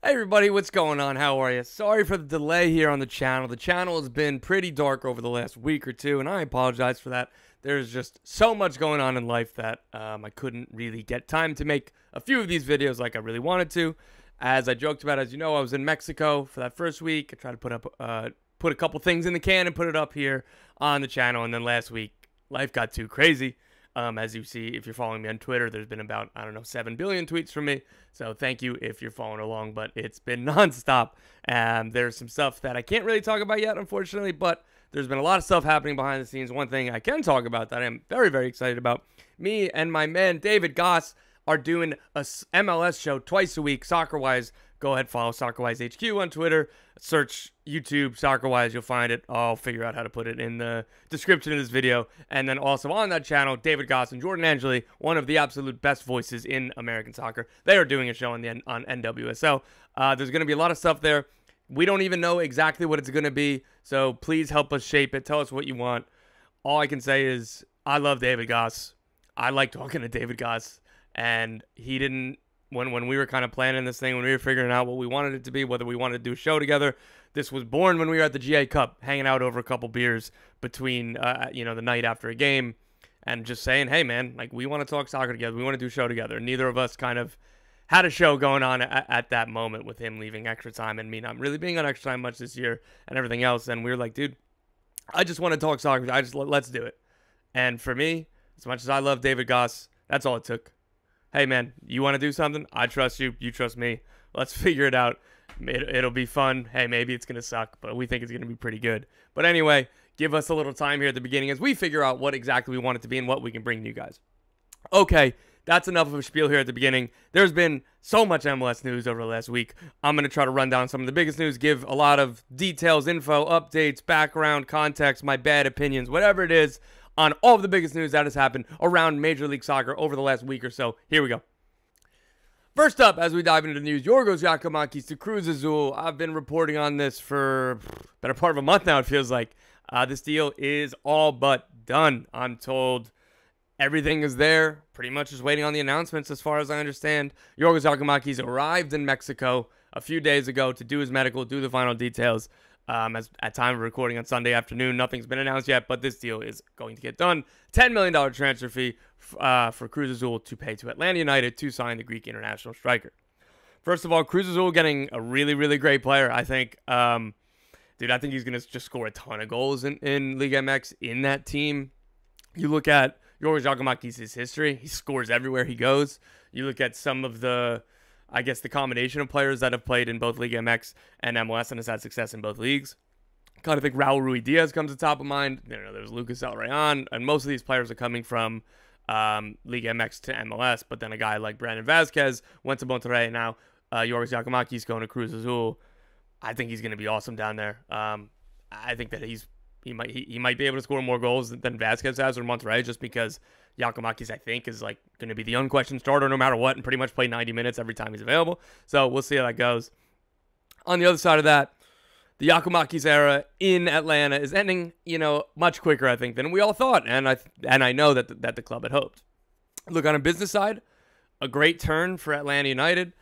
Hey everybody, what's going on? How are you? Sorry for the delay here on the channel. The channel has been pretty dark over the last week or two, and I apologize for that. There's just so much going on in life that I couldn't really get time to make a few of these videos like I really wanted to. As I joked about, as you know, I was in Mexico for that first week. I tried to put a couple things in the can and put it up here on the channel, and then last week, life got too crazy. As you see, if you're following me on Twitter, there's been about, 7 billion tweets from me. So thank you if you're following along, but it's been nonstop. There's some stuff that I can't really talk about yet, unfortunately, but there's been a lot of stuff happening behind the scenes. One thing I can talk about that I'm very, very excited about, me and my man David Goss are doing a MLS show twice a week, Soccer-Wise. Go ahead, follow Soccer-Wise HQ on Twitter. Search YouTube Soccer-Wise, you'll find it. I'll figure out how to put it in the description of this video. And then also on that channel, David Goss and Jordan Angeli, one of the absolute best voices in American soccer. They are doing a show on NWSL. There's going to be a lot of stuff there. We don't even know exactly what it's going to be, so please help us shape it. Tell us what you want. All I can say is I love David Goss. I like talking to David Goss, and he didn't. When we were kind of planning this thing, when we were figuring out what we wanted it to be, whether we wanted to do a show together, this was born when we were at the GA Cup, hanging out over a couple beers between, the night after a game, and just saying, hey, man, like, we want to talk soccer together. We want to do a show together. Neither of us kind of had a show going on at that moment with him leaving extra time and me not really being on extra time much this year and everything else. And we were like, dude, I just want to talk soccer. Let's do it. And for me, as much as I love David Goss, that's all it took. Hey, man, you want to do something? I trust you. You trust me. Let's figure it out. It'll be fun. Hey, maybe it's going to suck, but we think it's going to be pretty good. But anyway, give us a little time here at the beginning as we figure out what exactly we want it to be and what we can bring to you guys. Okay, that's enough of a spiel here at the beginning. There's been so much MLS news over the last week. I'm going to try to run down some of the biggest news, give a lot of details, info, updates, background, context, my bad opinions, whatever it is, on all of the biggest news that has happened around Major League Soccer over the last week or so. Here we go. First up, as we dive into the news, Yorgos Giakoumakis to Cruz Azul. I've been reporting on this for better part of a month now, it feels like. This deal is all but done. I'm told everything is there. Pretty much just waiting on the announcements as far as I understand. Yorgos Giakoumakis arrived in Mexico a few days ago to do his medical, do the final details. As at time of recording on Sunday afternoon, nothing's been announced yet, but this deal is going to get done. $10 million transfer fee for Cruz Azul to pay to Atlanta United to sign the Greek international striker. First of all, Cruz Azul getting a really, really great player. I think, I think he's going to just score a ton of goals in Liga MX in that team. You look at Yorgos Giakoumakis' history. He scores everywhere he goes. You look at some of the combination of players that have played in both Liga MX and MLS and has had success in both leagues. Kind of think Raul Ruidiaz comes to top of mind. There's Lucas El Rayon, and most of these players are coming from Liga MX to MLS, but then a guy like Brandon Vazquez went to Monterrey, now Yorgos Giakoumakis going to Cruz Azul. I think he's going to be awesome down there. I think that he might be able to score more goals than Vazquez has or Monterrey, just because Giakoumakis, I think, is like going to be the unquestioned starter no matter what and pretty much play 90 minutes every time he's available. So we'll see how that goes. On the other side of that, the Giakoumakis era in Atlanta is ending, much quicker, I think, than we all thought, and I know that the club had hoped. Look, on a business side, a great turn for Atlanta United.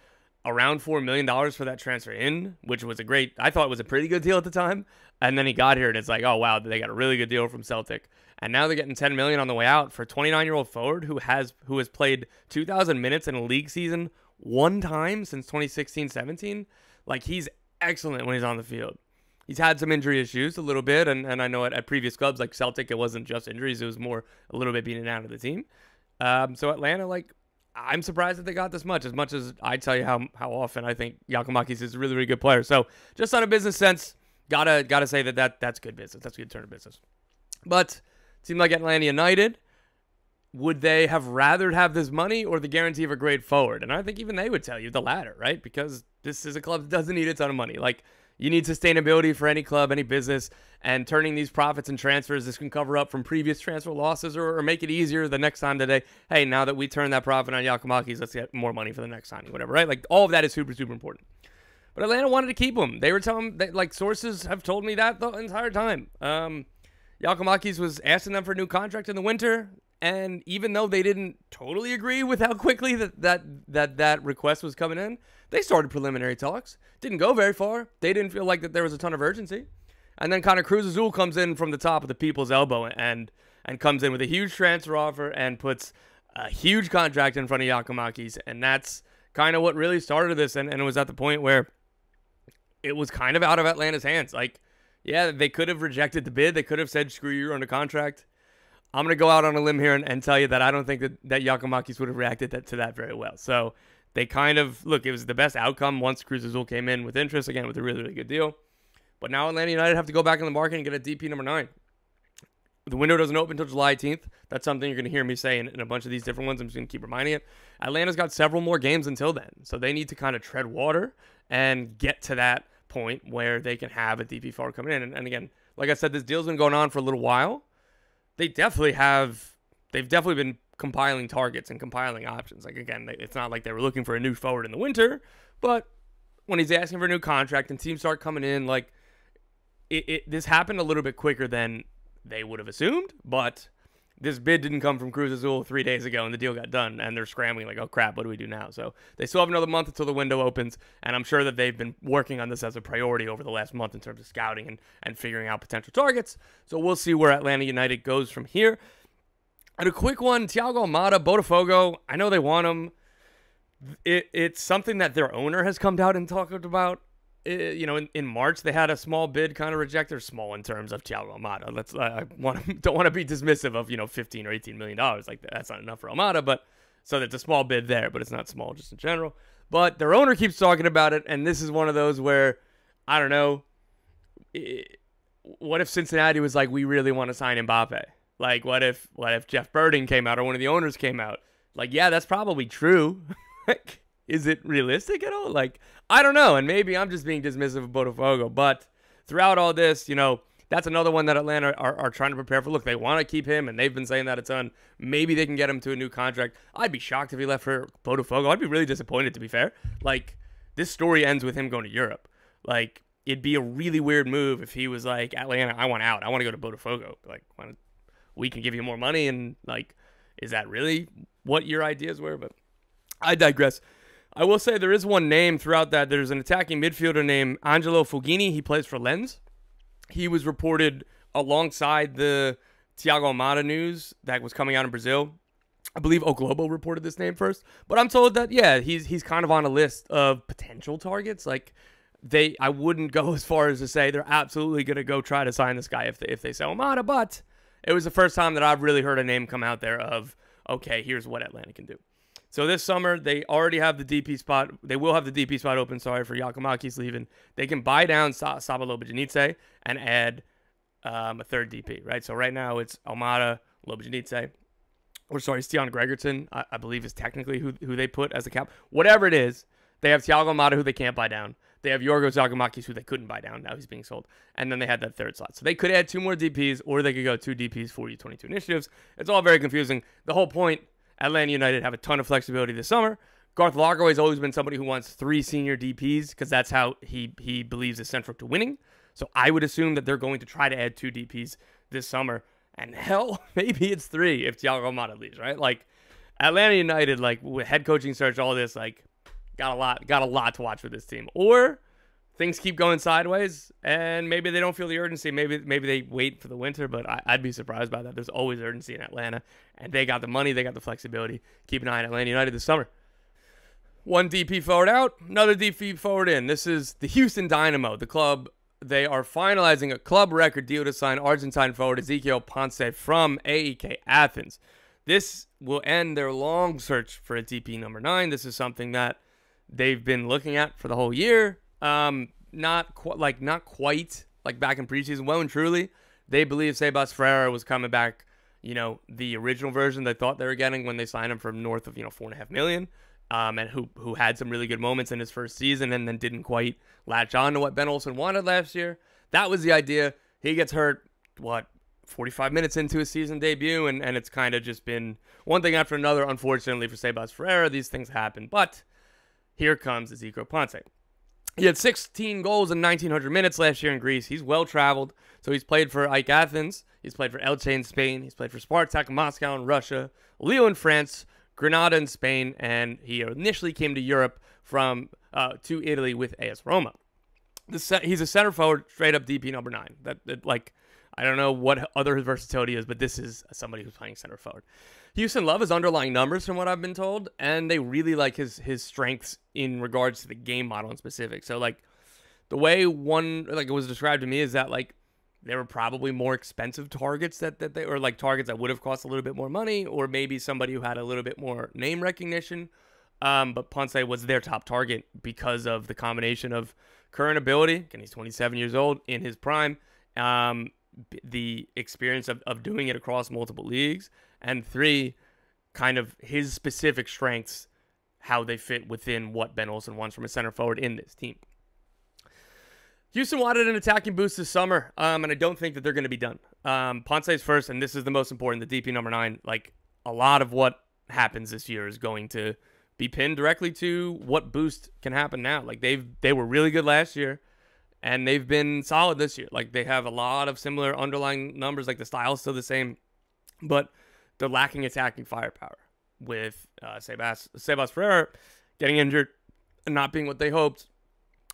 Around $4 million for that transfer in, which was I thought it was a pretty good deal at the time. And then he got here and it's like, oh, wow, they got a really good deal from Celtic. And now they're getting $10 million on the way out for a 29-year-old forward who has played 2,000 minutes in a league season one time since 2016-17. Like, he's excellent when he's on the field. He's had some injury issues a little bit, and I know at previous clubs like Celtic, it wasn't just injuries. It was more a little bit being in and out of the team. So Atlanta, I'm surprised that they got this much as I tell you how often I think Giakoumakis is a really, really good player. So just on a business sense, gotta say that's good business. That's a good turn of business. But it seemed like Atlanta United, would they have rather have this money or the guarantee of a great forward? And I think even they would tell you the latter, right? Because this is a club that doesn't need a ton of money. Like, you need sustainability for any club, any business, and turning these profits and transfers, this can cover up from previous transfer losses or make it easier the next time that hey, now that we turn that profit on Giakoumakis, let's get more money for the next signing, whatever, right? Like, all of that is super, super important. But Atlanta wanted to keep him. They were telling me, sources have told me that the entire time. Giakoumakis was asking them for a new contract in the winter. And even though they didn't totally agree with how quickly that request was coming in, they started preliminary talks. Didn't go very far. They didn't feel like that there was a ton of urgency. And then kind of Cruz Azul comes in from the top of the people's elbow and comes in with a huge transfer offer and puts a huge contract in front of Giakoumakis. And that's kind of what really started this. And it was at the point where it was kind of out of Atlanta's hands. Like, yeah, they could have rejected the bid. They could have said, screw you, you're under contract. I'm going to go out on a limb here and tell you that I don't think that Giakoumakis would have reacted to that very well. So they kind of, look, it was the best outcome once Cruz Azul came in with interest, again, with a really, really good deal. But now Atlanta United have to go back in the market and get a DP number 9. The window doesn't open until July 18th. That's something you're going to hear me say in a bunch of these different ones. I'm just going to keep reminding it. Atlanta's got several more games until then. So they need to kind of tread water and get to that point where they can have a DP forward coming in. And again, like I said, this deal's been going on for a little while. They've definitely been compiling targets and compiling options. Like, again, it's not like they were looking for a new forward in the winter, but when he's asking for a new contract and teams start coming in, like, this happened a little bit quicker than they would have assumed, but this bid didn't come from Cruz Azul 3 days ago and the deal got done, and they're scrambling like, oh crap, what do we do now? So they still have another month until the window opens, and I'm sure that they've been working on this as a priority over the last month in terms of scouting and figuring out potential targets. So we'll see where Atlanta United goes from here. And a quick one, Thiago Almada, Botafogo, I know they want him. It's something that their owner has come out and talked about. In March, they had a small bid kind of rejected, small in terms of Thiago Almada. Don't want to be dismissive of, $15 or $18 million. Like, that's not enough for Almada, but so there's a small bid there, but it's not small just in general. But their owner keeps talking about it, and this is one of those where, I don't know, what if Cincinnati was like, we really want to sign Mbappe? Like, what if Jeff Birding came out or one of the owners came out? Like, yeah, that's probably true. Like, is it realistic at all? Like, I don't know, and maybe I'm just being dismissive of Botafogo, but throughout all this, that's another one that Atlanta are trying to prepare for. Look, they want to keep him, and they've been saying that a ton. Maybe they can get him to a new contract. I'd be shocked if he left for Botafogo. I'd be really disappointed, to be fair. Like, this story ends with him going to Europe. Like, it'd be a really weird move if he was like, Atlanta, I want out. I want to go to Botafogo. Like, we can give you more money, and, like, is that really what your ideas were? But I digress. I will say there is one name throughout that. There's an attacking midfielder named Angelo Fugini. He plays for Lens. He was reported alongside the Thiago Almada news that was coming out in Brazil. I believe O Globo reported this name first. But I'm told that, yeah, he's kind of on a list of potential targets. Like, I wouldn't go as far as to say they're absolutely going to go try to sign this guy if they sell Almada. But it was the first time that I've really heard a name come out there of, okay, here's what Atlanta can do. So this summer, they already have the DP spot. They will have the DP spot open, for Giakoumakis leaving. They can buy down Saba Lobojanice and add a third DP, right? So right now, it's Almada, Lobojanice, Stian Gregerson, I believe is technically who they put as the cap. Whatever it is, they have Thiago Almada, who they can't buy down. They have Yorgos Giakoumakis, who they couldn't buy down. Now he's being sold. And then they had that third slot. So they could add 2 more DPs, or they could go 2 DPs, 40-22 initiatives. It's all very confusing. The whole point, Atlanta United have a ton of flexibility this summer. Garth Lagerwey has always been somebody who wants 3 senior DPs because that's how he believes is central to winning. So I would assume that they're going to try to add 2 DPs this summer. And hell, maybe it's 3 if Thiago Almada leaves, right? Like, Atlanta United, like, with head coaching search, all this, like, got a lot to watch with this team. Or things keep going sideways, and maybe they don't feel the urgency. Maybe they wait for the winter, but I'd be surprised by that. There's always urgency in Atlanta, and they got the money, they got the flexibility. Keep an eye on Atlanta United this summer. 1 DP forward out, another DP forward in. This is the Houston Dynamo, the club. They are finalizing a club record deal to sign Argentine forward Ezequiel Ponce from AEK Athens. This will end their long search for a DP number 9. This is something that they've been looking at for the whole year. Not quite like back in preseason. Well and truly, they believe Sebas Ferreira was coming back, the original version they thought they were getting when they signed him for north of, $4.5 million. And who had some really good moments in his first season and then didn't quite latch on to what Ben Olsen wanted last year. That was the idea. He gets hurt, 45 minutes into his season debut, and it's kind of just been one thing after another, unfortunately, for Sebas Ferreira. These things happen, but here comes Ezequiel Ponce. He had 16 goals in 1,900 minutes last year in Greece. He's well-traveled, so he's played for AEK Athens. He's played for Elche in Spain. He's played for Spartak Moscow in Russia, Lille in France, Granada in Spain, and he initially came to Europe from to Italy with AS Roma. He's a center forward, straight up DP number 9. Like, I don't know what other his versatility is, but this is somebody who's playing center forward. Houston love his underlying numbers from what I've been told, and they really like his strengths in regards to the game model in specific. So, like, the way it was described to me is that, like, there were probably more expensive targets that they, or like targets that would have cost a little bit more money, or maybe somebody who had a little bit more name recognition. But Ponce was their top target because of the combination of current ability, and he's 27 years old in his prime, the experience of doing it across multiple leagues, and 3, kind of his specific strengths, how they fit within what Ben Olsen wants from a center forward in this team. Houston wanted an attacking boost this summer, and I don't think that they're going to be done. Ponce's first, and this is the most important, the DP number 9. Like, a lot of what happens this year is going to be pinned directly to what boost can happen now. Like, they were really good last year, and they've been solid this year. Like, they have a lot of similar underlying numbers. Like, the style's still the same, but they're lacking attacking firepower with Sebas Ferrer getting injured and not being what they hoped.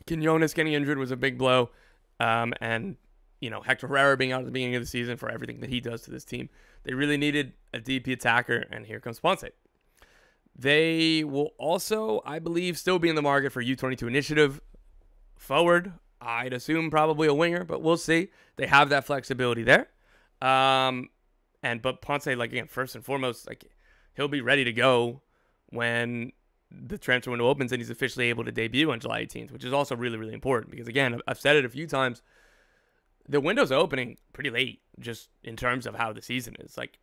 Quinones getting injured was a big blow. And, Hector Herrera being out at the beginning of the season for everything that he does to this team. They really needed a DP attacker, and here comes Ponce. They will also, I believe, still be in the market for U22 initiative forward. I'd assume probably a winger, but we'll see. They have that flexibility there. But Ponce, like, again, first and foremost, like, he'll be ready to go when the transfer window opens and he's officially able to debut on July 18th, which is also really, really important because, again, I've said it a few times, the window's opening pretty late just in terms of how the season is. Like,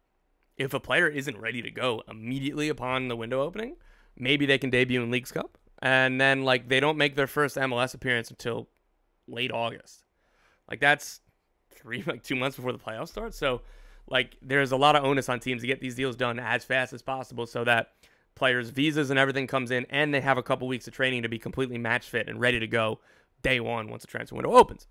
if a player isn't ready to go immediately upon the window opening, maybe they can debut in Leagues Cup, and then, like, they don't make their first MLS appearance until late August. Like, that's 2 months before the playoffs start. So, like, there's a lot of onus on teams to get these deals done as fast as possible so that players' visas and everything comes in, and they have a couple weeks of training to be completely match fit and ready to go day one once the transfer window opens.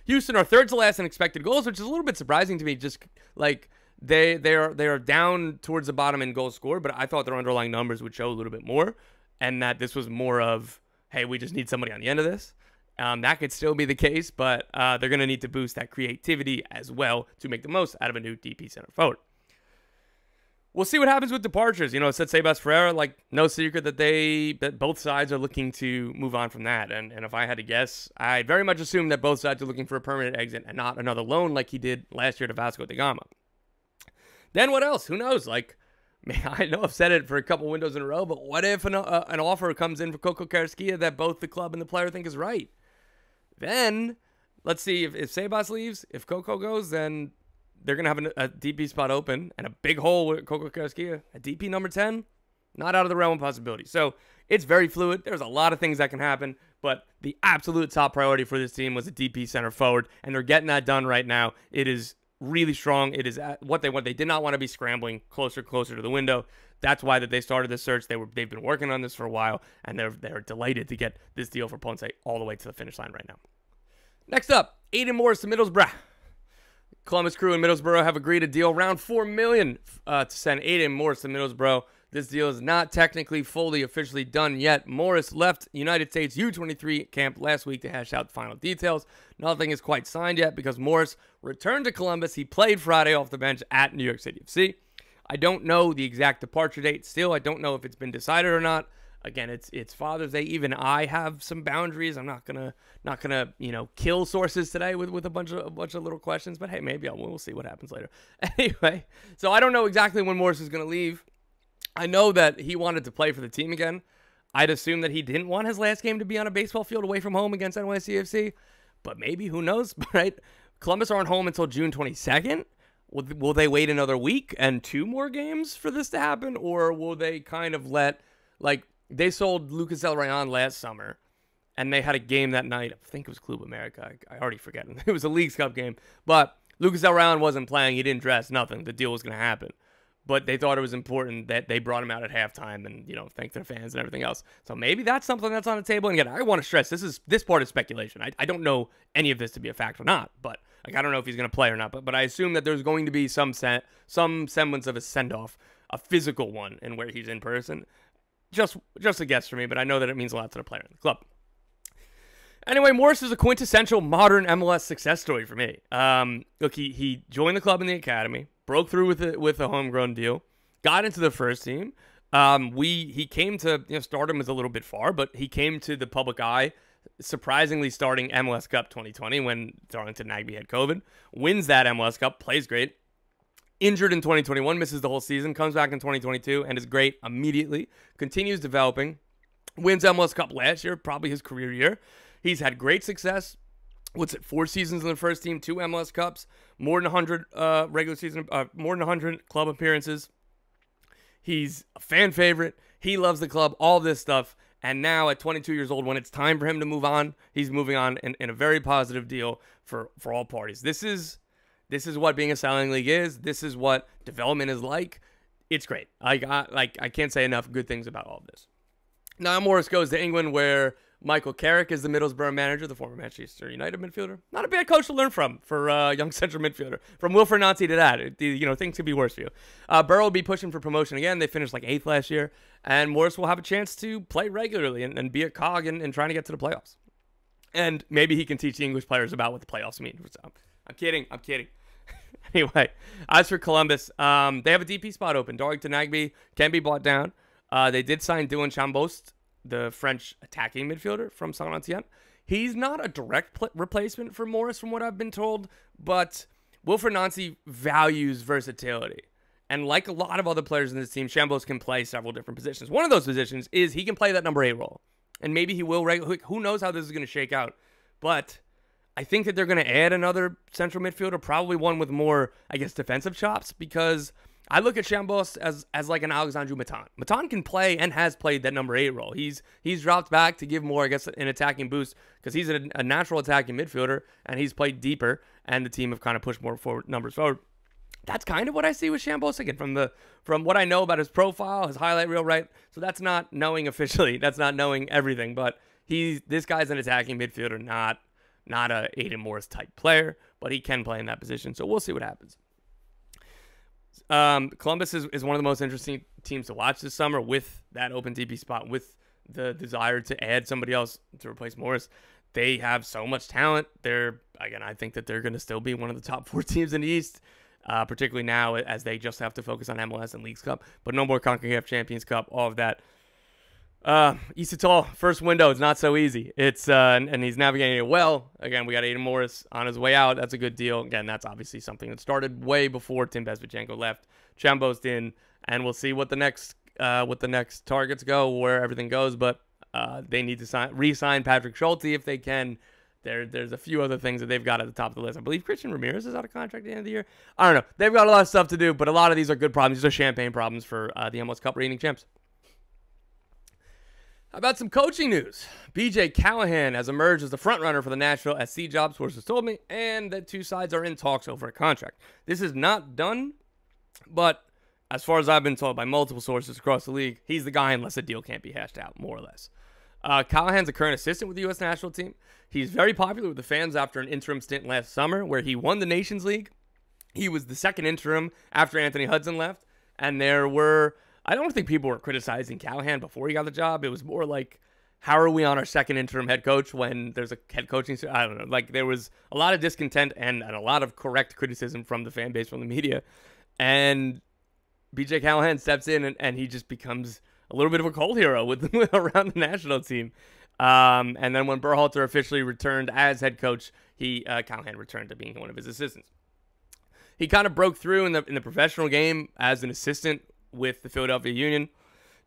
Houston are third to last in expected goals, which is a little bit surprising to me. Just like they are down towards the bottom in goals scored, but I thought their underlying numbers would show a little bit more, and that this was more of, hey, we just need somebody on the end of this. That could still be the case, but they're going to need to boost that creativity as well to make the most out of a new DP center forward. We'll see what happens with departures. It said Sebas Ferreira, like, no secret that both sides are looking to move on from that. And if I had to guess, I very much assume that both sides are looking for a permanent exit and not another loan like he did last year to Vasco da Gama. Then what else? Who knows? Like, man, I know I've said it for a couple windows in a row, but what if an offer comes in for Coco Carrasquilla that both the club and the player think is right? Then, let's see, if Sebas leaves, if Coco goes, then they're going to have a DP spot open and a big hole with Coco Carrasquilla. A DP number 10, not out of the realm of possibility. So it's very fluid. There's a lot of things that can happen, but the absolute top priority for this team was a DP center forward, and they're getting that done right now. It is really strong. It is what they want. They did not want to be scrambling closer to the window. That's why that they started this search. They've been working on this for a while, and they're delighted to get this deal for Ponce all the way to the finish line right now. Next up, Aiden Morris to Middlesbrough. Columbus Crew and Middlesbrough have agreed a deal around $4 million to send Aiden Morris to Middlesbrough. This deal is not technically fully officially done yet. Morris left United States U23 camp last week to hash out the final details. Nothing is quite signed yet because Morris returned to Columbus. He played Friday off the bench at New York City FC. I don't know the exact departure date still. I don't know if it's been decided or not. Again, it's Father's Day. Even I have some boundaries. I'm not gonna kill sources today with a bunch of little questions. But hey, maybe we'll see what happens later. Anyway, so I don't know exactly when Morris is gonna leave. I know that he wanted to play for the team again. I'd assume that he didn't want his last game to be on a baseball field away from home against NYCFC. But maybe, who knows, right? Columbus aren't home until June 22nd. Will they wait another week and 2 more games for this to happen, or will they kind of let they sold Lucas El Rayon last summer, and they had a game that night. I think it was Club America. I already forget. It was a Leagues Cup game. But Lucas El Rayon wasn't playing. He didn't dress. Nothing. The deal was going to happen. But they thought it was important that they brought him out at halftime and, thank their fans and everything else. So maybe that's something that's on the table. And again, I want to stress, this part is speculation. I don't know any of this to be a fact or not. But Like, I don't know if he's going to play or not, but I assume that there's going to be some semblance of a send-off, a physical one, in where he's in person. Just a guess for me, but I know that it means a lot to the player in the club. Anyway, Morris is a quintessential modern MLS success story for me. Look, he joined the club in the academy, broke through with a homegrown deal, got into the first team. He came to, stardom is a little bit far, but he came to the public eye, surprisingly starting MLS Cup 2020 when Darlington Nagbe had COVID, wins that MLS Cup, plays great. Injured in 2021, misses the whole season, comes back in 2022 and is great immediately, continues developing, wins MLS Cup last year, probably his career year. He's had great success. 4 seasons in the first team, 2 MLS Cups, more than 100 regular season, more than 100 club appearances. He's a fan favorite. He loves the club, all this stuff. And now at 22 years old, when it's time for him to move on, he's moving on in a very positive deal for all parties. This is what being a selling league is. This is what development is like. It's great. I can't say enough good things about all of this. Now Morris goes to England, where Michael Carrick is the Middlesbrough manager, the former Manchester United midfielder. Not a bad coach to learn from for a young central midfielder. From Wilfred Nancy to that, things could be worse for you. Boro will be pushing for promotion again. They finished like 8th last year. And Morris will have a chance to play regularly and be a cog in trying to get to the playoffs. And maybe he can teach the English players about what the playoffs mean. So, I'm kidding. Anyway, as for Columbus, they have a DP spot open. Darlington Nagbe can be bought down. They did sign Dylan Chambost, the French attacking midfielder from Saint-Etienne. He's not a direct replacement for Morris, from what I've been told, but Wilfred Nancy values versatility. And like a lot of other players in this team, Chambost can play several different positions. One of those positions is he can play that number 8 role. And maybe he will. Who knows how this is going to shake out. But I think that they're going to add another central midfielder, probably one with more, defensive chops, because I look at Chambost as like an Alexandre Matan. Matan can play and has played that number 8 role. He's dropped back to give more, an attacking boost, because he's a natural attacking midfielder, and he's played deeper, and the team have kind of pushed more numbers forward. That's kind of what I see with Chambost, again, from what I know about his profile, his highlight reel, right? So that's not knowing officially. That's not knowing everything, but this guy's an attacking midfielder, not a Aiden Morris type player, but he can play in that position. So we'll see what happens. Columbus is one of the most interesting teams to watch this summer, with that open DP spot, with the desire to add somebody else to replace Morris. They have so much talent. I think that they're going to still be one of the top 4 teams in the East. Particularly now, as they just have to focus on MLS and Leagues Cup, but no more CONCACAF Champions Cup, all of that. East first window is not so easy. It's and he's navigating it well. Again, we got Aiden Morris on his way out. That's a good deal. Again, that's obviously something that started way before Tim Bezbachenko left. Chambost in, and we'll see what the next targets go, where everything goes. But they need to re-sign Patrick Schulte if they can. There's a few other things that they've got at the top of the list. I believe Christian Ramirez is out of contract at the end of the year. I don't know. They've got a lot of stuff to do, but a lot of these are good problems. These are champagne problems for the MLS Cup reigning champs. How about some coaching news? BJ Callaghan has emerged as the frontrunner for the Nashville SC job, sources told me, and the 2 sides are in talks over a contract. This is not done, but as far as I've been told by multiple sources across the league, he's the guy unless a deal can't be hashed out, more or less. Callahan's a current assistant with the U.S. national team. He's very popular with the fans after an interim stint last summer where he won the Nations League. He was the second interim after Anthony Hudson left. And I don't think people were criticizing Callaghan before he got the job. It was more like, how are we on our second interim head coach when there's a head coaching? I don't know. There was a lot of discontent and a lot of correct criticism from the fan base, from the media. And BJ Callaghan steps in and he just becomes a little bit of a cult hero around the national team. And then when Berhalter officially returned as head coach, Callaghan returned to being one of his assistants. He kind of broke through in the professional game as an assistant with the Philadelphia Union.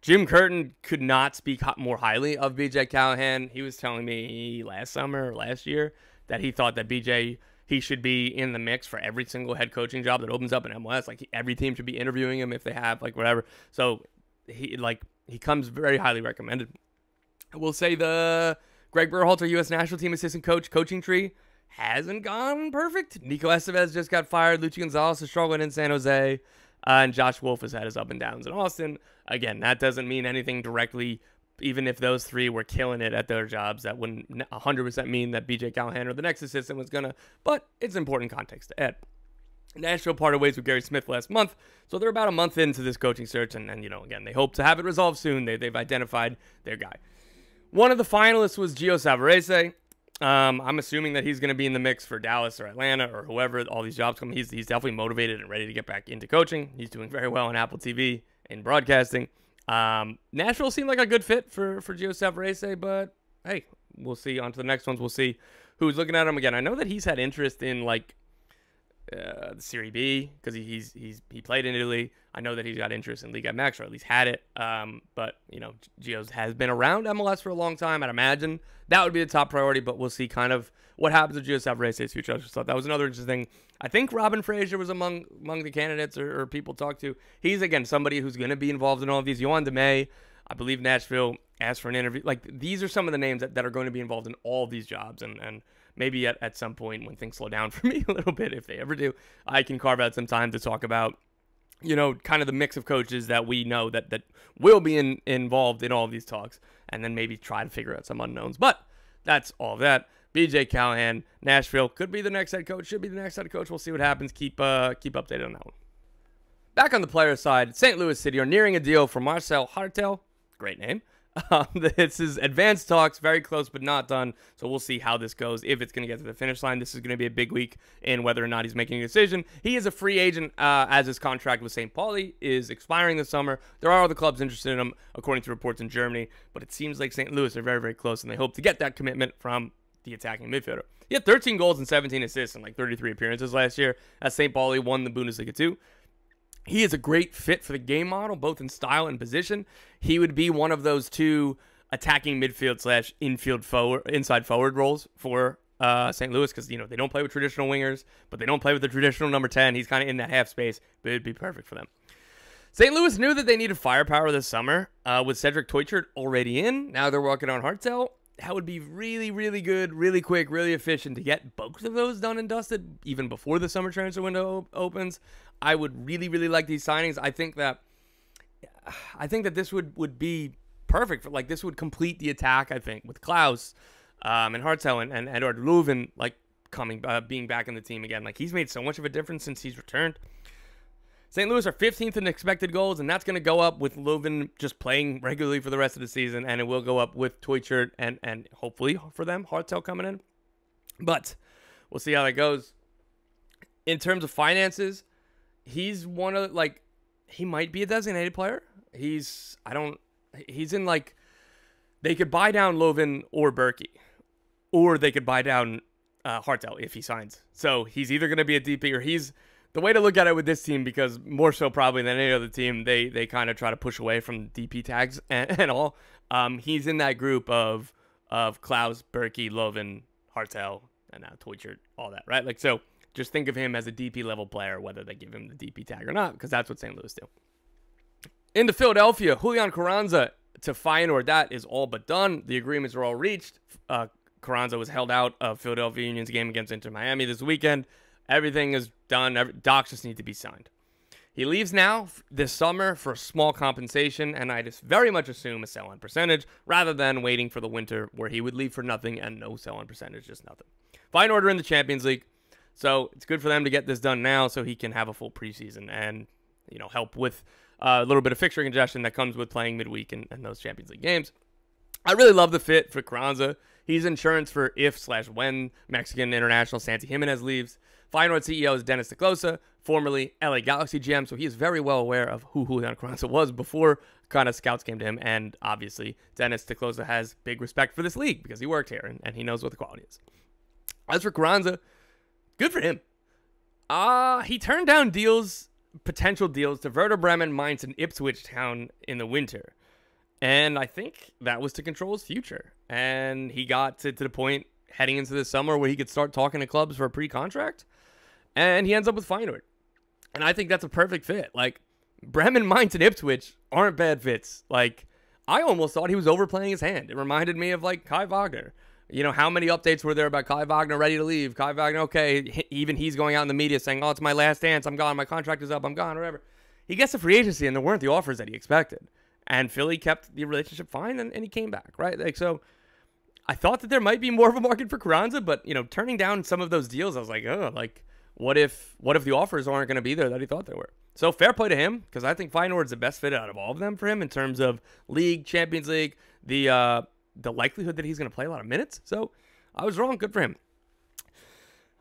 Jim Curtin could not speak more highly of BJ Callaghan. He was telling me last summer or last year that he thought that he should be in the mix for every single head coaching job that opens up in MLS. Every team should be interviewing him if they have, whatever. So he comes very highly recommended. I will say the Greg Berhalter U.S. national team assistant coaching tree hasn't gone perfect. Nico Estevez just got fired. Luchi Gonzalez is struggling in San Jose. And Josh Wolf has had his up and downs in Austin. Again, that doesn't mean anything directly even if those three were killing it at their jobs, that wouldn't 100% mean that BJ Callaghan or the next assistant was going to, but it's important context to add. Nashville parted ways with Gary Smith last month, so they're about a month into this coaching search, and again, they hope to have it resolved soon. They've identified their guy. One of the finalists was Gio Savarese. I'm assuming that he's going to be in the mix for Dallas or Atlanta or whoever all these jobs come. He's definitely motivated and ready to get back into coaching. He's doing very well on Apple TV and broadcasting. Nashville seemed like a good fit for Gio Savarese, but hey, we'll see. On to the next ones. We'll see who's looking at him again. I know that he's had interest in the Serie B because he played in Italy. I know that he's got interest in Liga MX, or at least had it. But Gio's has been around MLS for a long time. I'd imagine that would be the top priority. But we'll see kind of what happens with Gio Savarese's future. I just thought that was another interesting thing. I think Robin Fraser was among the candidates or people talked to. He's again somebody who's going to be involved in all of these. Yohan DeMay, I believe Nashville asked for an interview. These are some of the names that are going to be involved in all of these jobs, and maybe at some point when things slow down for me a little bit, if they ever do, I can carve out some time to talk about, kind of the mix of coaches that we know that will be involved in all of these talks, and then maybe try to figure out some unknowns. But that's all of that. BJ Callaghan, Nashville, could be the next head coach, should be the next head coach. We'll see what happens. Keep updated on that one. Back on the player side, St. Louis City are nearing a deal for Marcel Hartel. Great name. This is advanced talks, very close but not done. So we'll see how this goes, if it's going to get to the finish line. This is going to be a big week in whether or not he's making a decision. He is a free agent as his contract with St. Pauli is expiring this summer. There are other clubs interested in him, according to reports in Germany. But it seems like St. Louis are very, very close, and they hope to get that commitment from the attacking midfielder. He had 13 goals and 17 assists in 33 appearances last year as St. Pauli won the Bundesliga 2. He is a great fit for the game model, both in style and position. He would be one of those two attacking midfield / inside forward roles for St. Louis, because they don't play with traditional wingers, but they don't play with the traditional number 10. He's kind of in that half space, but it'd be perfect for them. St. Louis knew that they needed firepower this summer with Cedric Teuchert already in. Now they're working on Hartel. That would be really, really good, really quick, really efficient to get both of those done and dusted even before the summer transfer window opens. I would really, really like these signings. I think that this would be perfect for this would complete the attack. I think with Klaus and Hartel and Edward Leuven being back in the team again. He's made so much of a difference since he's returned. St. Louis are 15th in expected goals, and that's going to go up with Leuven just playing regularly for the rest of the season, and it will go up with Teuchert and hopefully for them, Hartel coming in. But we'll see how that goes. In terms of finances, he's one of he might be a designated player. They could buy down Leuven or Berkey, or they could buy down Hartel if he signs. So he's either going to be a DP or he's. The way to look at it with this team, because more so probably than any other team, they kind of try to push away from DP tags and all. He's in that group of Klaus, Berkey, Leuven, Hartel, and now Teuchert, all that, right? So just think of him as a DP level player, whether they give him the DP tag or not, because that's what St. Louis do. Into Philadelphia, Julian Carranza to Feyenoord. That is all but done. The agreements are all reached. Carranza was held out of Philadelphia Union's game against Inter Miami this weekend. Everything is done. Docs just need to be signed. He leaves now this summer for a small compensation, and I just very much assume a sell-on percentage rather than waiting for the winter where he would leave for nothing and no sell-on percentage, just nothing. Feyenoord are in the Champions League, so it's good for them to get this done now so he can have a full preseason and help with a little bit of fixture congestion that comes with playing midweek in those Champions League games. I really love the fit for Carranza. He's insurance for if/when Mexican international Santi Jimenez leaves. Feyenoord CEO is Dennis DeClosa, formerly LA Galaxy GM, so he is very well aware of who Julian Carranza was before kind of scouts came to him, and obviously Dennis DeClosa has big respect for this league because he worked here and he knows what the quality is. As for Carranza, good for him. He turned down potential deals to Werder Bremen, Mainz, and Ipswich Town in the winter, and I think that was to control his future, and he got to the point heading into this summer where he could start talking to clubs for a pre-contract. And he ends up with Feyenoord. And I think that's a perfect fit. Bremen, Mainz, and Ipswich aren't bad fits. I almost thought he was overplaying his hand. It reminded me of, Kai Wagner. How many updates were there about Kai Wagner ready to leave? Kai Wagner, okay, even he's going out in the media saying, oh, it's my last dance. I'm gone. My contract is up. I'm gone, whatever. He gets to free agency, and there weren't the offers that he expected. And Philly kept the relationship fine, and he came back, right? Like, so I thought that there might be more of a market for Carranza, but, turning down some of those deals, I was like, oh, like, what if the offers aren't going to be there that he thought they were? So fair play to him, because I think Feyenoord's the best fit out of all of them for him in terms of league, Champions League, the likelihood that he's going to play a lot of minutes. So I was wrong. Good for him.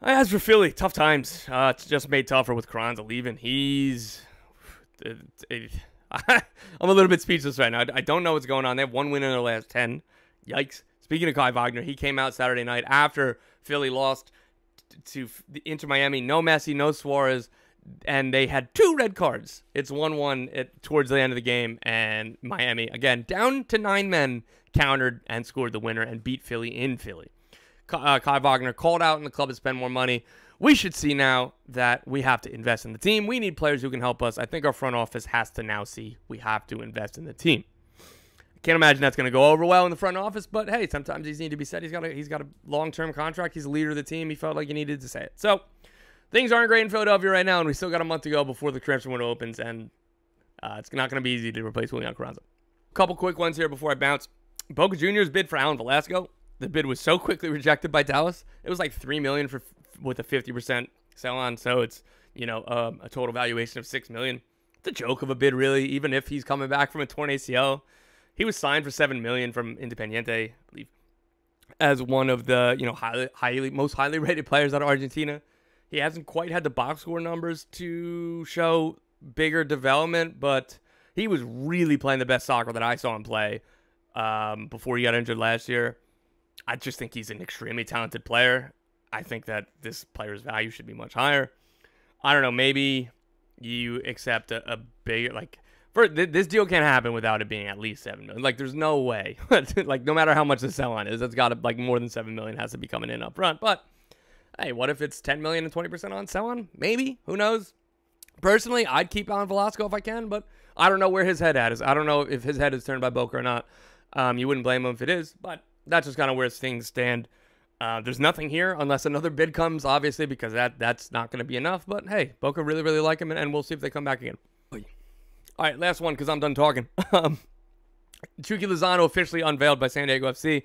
As for Philly, tough times. It's just made tougher with Carranza leaving. I'm a little bit speechless right now. I don't know what's going on. They have 1 win in their last 10. Yikes. Speaking of Kai Wagner, he came out Saturday night after Philly lost to Inter Miami. No Messi, no Suarez, and they had 2 red cards. It's 1-1 towards the end of the game, and Miami, again, down to 9 men, countered and scored the winner and beat Philly in Philly. Kai Wagner called out in the club to spend more money. We should see now that we have to invest in the team. We need players who can help us. I think our front office has to now see we have to invest in the team. Can't imagine that's going to go over well in the front office, but hey, sometimes these need to be said. He's got a long-term contract. He's the leader of the team. He felt like he needed to say it. So things aren't great in Philadelphia right now, and we still got a month to go before the transfer window opens, and it's not going to be easy to replace Julian Carranza. A couple quick ones here before I bounce. Boca Juniors bid for Alan Velasco. The bid was so quickly rejected by Dallas. It was like $3 million with a 50% sell-on, so it's a total valuation of $6 million. It's a joke of a bid, really, even if he's coming back from a torn ACL. He was signed for $7 million from Independiente, I believe, as one of the most highly rated players out of Argentina. He hasn't quite had the box score numbers to show bigger development, but he was really playing the best soccer that I saw him play before he got injured last year. I just think he's an extremely talented player. I think that this player's value should be much higher. I don't know. Maybe you accept a bigger, this deal can't happen without it being at least $7 million. Like, there's no way. Like, no matter how much the sell-on is, it's got to, more than $7 million has to be coming in up front. But, hey, what if it's $10 million and 20% on sell-on? Maybe. Who knows? Personally, I'd keep on Velasco if I can, but I don't know where his head at is. I don't know if his head is turned by Boca or not. You wouldn't blame him if it is, but that's just kind of where things stand. There's nothing here unless another bid comes, obviously, because that's not going to be enough. But, hey, Boca really, really like him, and we'll see if they come back again. All right, last one because I'm done talking. Chucky Lozano officially unveiled by San Diego FC.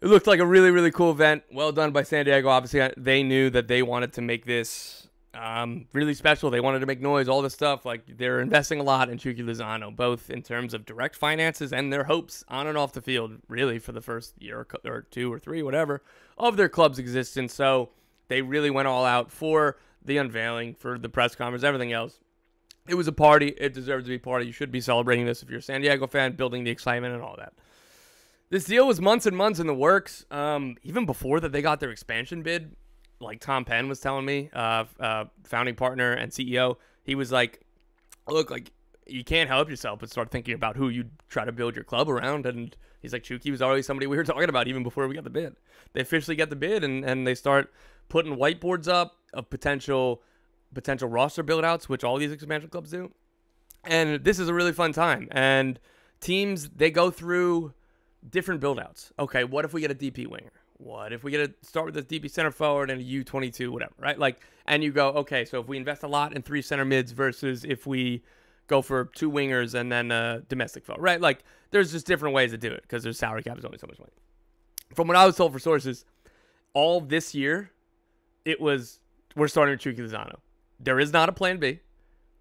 It looked like a really, really cool event. Well done by San Diego. Obviously, they knew that they wanted to make this really special. They wanted to make noise, all this stuff. Like, they're investing a lot in Chucky Lozano, both in terms of direct finances and their hopes on and off the field, really, for the first year or 2 or 3, whatever, of their club's existence. So they really went all out for the unveiling, for the press conference, everything else. It was a party. It deserved to be a party. You should be celebrating this if you're a San Diego fan, building the excitement and all that. This deal was months and months in the works. Even before that they got their expansion bid, like Tom Penn was telling me, founding partner and CEO, he was like, look, like, you can't help yourself but start thinking about who you try to build your club around. And he's like, Chucky was already somebody we were talking about even before we got the bid. They officially get the bid, and they start putting whiteboards up of potential roster build-outs, which all these expansion clubs do. And this is a really fun time. And teams, they go through different build-outs. Okay, what if we get a DP winger? What if we get to start with this DP center forward and a U22, whatever, right? Like, and you go, okay, so if we invest a lot in 3 center mids versus if we go for 2 wingers and then a domestic forward, right? Like, there's just different ways to do it because their salary cap is only so much money. From what I was told for sources, all this year, we're starting with Chucky Lozano. There is not a plan B.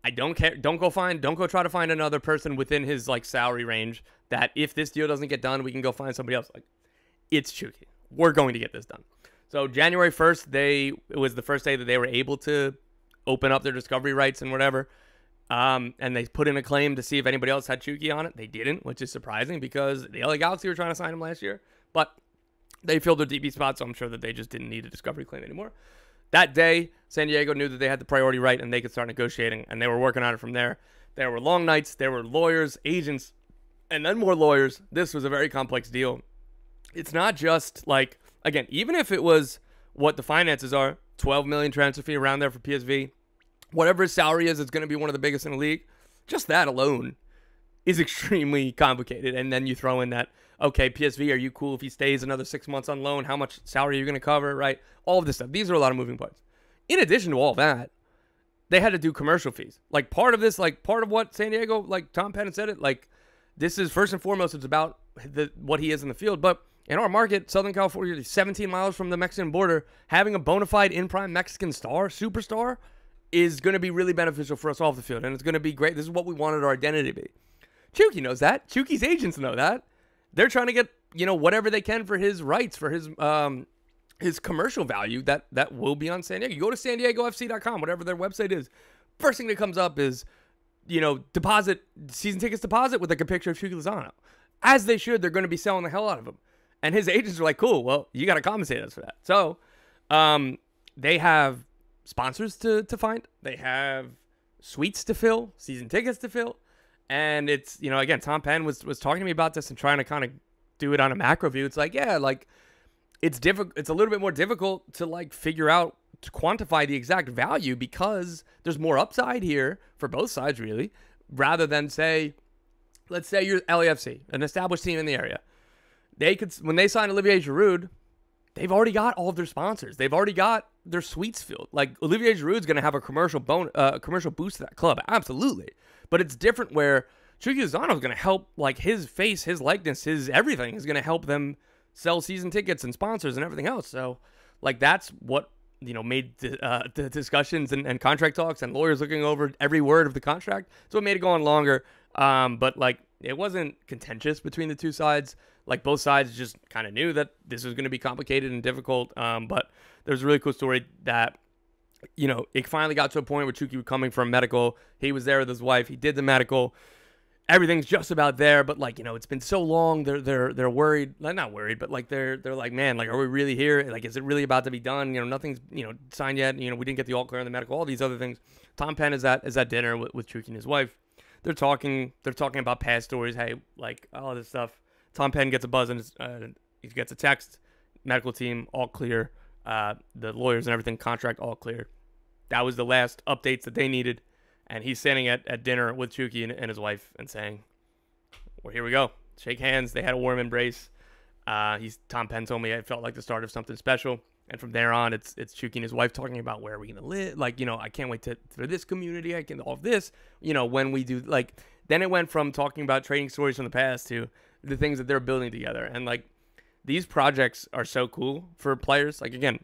I don't care. Don't go try to find another person within his salary range that if this deal doesn't get done, we can go find somebody else. Like, it's Chucky. We're going to get this done. So January 1st, it was the first day that they were able to open up their discovery rights and whatever. And they put in a claim to see if anybody else had Chucky on it. They didn't, which is surprising because the LA Galaxy were trying to sign him last year. But they filled their DP spot, so I'm sure that they just didn't need a discovery claim anymore. That day, San Diego knew that they had the priority right and they could start negotiating, and they were working on it from there. There were long nights, there were lawyers, agents, and then more lawyers. This was a very complex deal. It's not just again, even if it was what the finances are, $12 million transfer fee around there for PSV, whatever his salary is, it's going to be one of the biggest in the league. Just that alone is extremely complicated. And then you throw in that, okay, PSV, are you cool if he stays another 6 months on loan? How much salary are you going to cover, right? All of this stuff. These are a lot of moving parts. In addition to all that, they had to do commercial fees. Part of this, part of what San Diego, Tom Penn said it, this is first and foremost, it's about what he is in the field. But in our market, Southern California, 17 miles from the Mexican border, having a bona fide in-prime Mexican superstar, is going to be really beneficial for us off the field. And it's going to be great. This is what we wanted our identity to be. Chucky knows that. Chucky's agents know that. They're trying to get, whatever they can for his rights, for his commercial value that will be on San Diego. You go to SanDiegoFC.com, whatever their website is. First thing that comes up is, season tickets deposit with like a picture of Chucky Lozano. As they should, they're going to be selling the hell out of him. And his agents are like, cool, well, you got to compensate us for that. So they have sponsors to find. They have suites to fill, season tickets to fill. And it's, again, Tom Penn was talking to me about this and trying to kind of do it on a macro view. It's like, yeah, like it's difficult. It's a little bit more difficult to like figure out, to quantify the exact value, because there's more upside here for both sides, really, rather than let's say you're LAFC, an established team in the area. They could, when they sign Olivier Giroud, they've already got all of their sponsors. They've already got their suites filled. Like, Olivier Giroud's going to have a commercial boost to that club, absolutely. But it's different where Chucky Lozano is going to help, like, his face, his likeness, his everything is going to help them sell season tickets and sponsors and everything else. So, like, that's what, made the discussions and contract talks and lawyers looking over every word of the contract. So it made it go on longer. But, like, it wasn't contentious between the two sides. Like, both sides just kind of knew that this was going to be complicated and difficult. But there's a really cool story that, it finally got to a point where Chucky was coming from medical. He was there with his wife. He did the medical. Everything's just about there. But, like, it's been so long. They're worried. Not worried, but, like, they're like, man, like, are we really here? Like, is it really about to be done? Nothing's, signed yet. We didn't get the all clear on the medical, all these other things. Tom Penn is at dinner with Chucky and his wife. They're talking about past stories. Hey, like, all this stuff. Tom Penn gets a buzz and he gets a text. Medical team, all clear. The lawyers and everything, contract, all clear. That was the last updates that they needed. And he's sitting at dinner with Chucky and his wife and saying, well, here we go. Shake hands. They had a warm embrace. Tom Penn told me it felt like the start of something special. And from there on, it's Chucky and his wife talking about where are we going to live. Like, I can't wait for this community. I can all of this, when we do, like, then it went from talking about trading stories from the past to the things that they're building together. And, like, these projects are so cool for players. Like, again,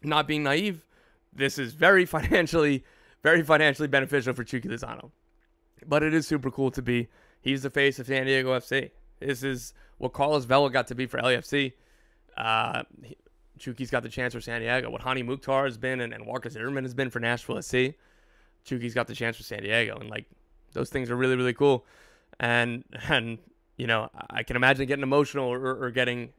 not being naive, this is very financially beneficial for Chucky Lozano. But it is super cool to be. He's the face of San Diego FC. This is what Carlos Vela got to be for LAFC. Chucky's got the chance for San Diego. What Hani Mukhtar has been and Walker Zimmerman has been for Nashville SC. Chucky's got the chance for San Diego. And, like, those things are really, really cool. And I can imagine getting emotional or getting,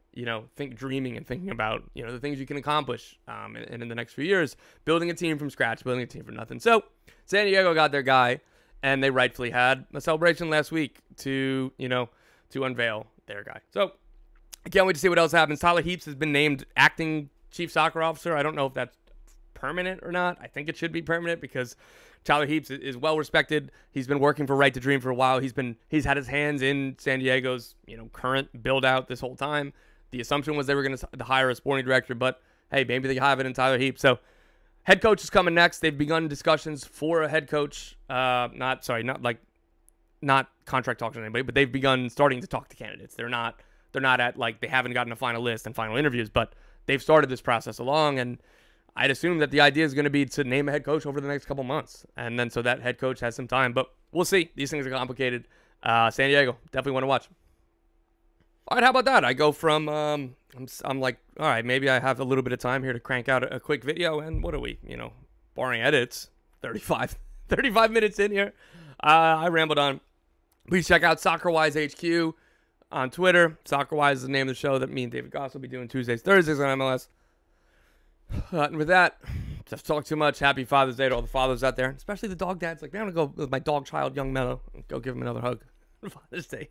dreaming and thinking about, the things you can accomplish and in the next few years, building a team from scratch, building a team from nothing. So San Diego got their guy, and they rightfully had a celebration last week to unveil their guy. So I can't wait to see what else happens. Tyler Heaps has been named acting chief soccer officer. I don't know if that's permanent or not. I think it should be permanent because Tyler Heaps is well respected. He's been working for Right to Dream for a while. He's had his hands in San Diego's current build out this whole time. The assumption was they were going to hire a sporting director, but hey, maybe they have it in Tyler Heaps. So head coach is coming next. They've begun discussions for a head coach. Not contract talks with anybody, but they've begun starting to talk to candidates. They're not at, like, they haven't gotten a final list and final interviews, but they've started this process along. And I'd assume that the idea is going to be to name a head coach over the next couple months. And then so that head coach has some time, but we'll see. These things are complicated. San Diego, definitely want to watch. All right, how about that? I go from, I'm like, all right, maybe I have a little bit of time here to crank out a quick video. And what are we, barring edits, 35 minutes in here. I rambled on. Please check out SoccerWise HQ on Twitter. SoccerWise is the name of the show that me and David Goss will be doing Tuesdays, Thursdays on MLS. And with that, just talk too much. Happy Father's Day to all the fathers out there, especially the dog dads. Like, man, I'm going to go with my dog child, Young Mello, and go give him another hug. Father's Day.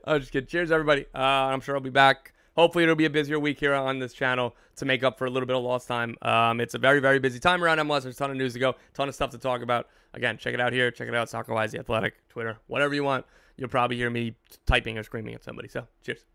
I'm just kidding. Cheers, everybody. I'm sure I'll be back. Hopefully, it'll be a busier week here on this channel to make up for a little bit of lost time. It's a very, very busy time around MLS. There's a ton of news to go, ton of stuff to talk about. Again, check it out here. Check it out, SoccerWise, The Athletic, Twitter, whatever you want. You'll probably hear me typing or screaming at somebody. So, cheers.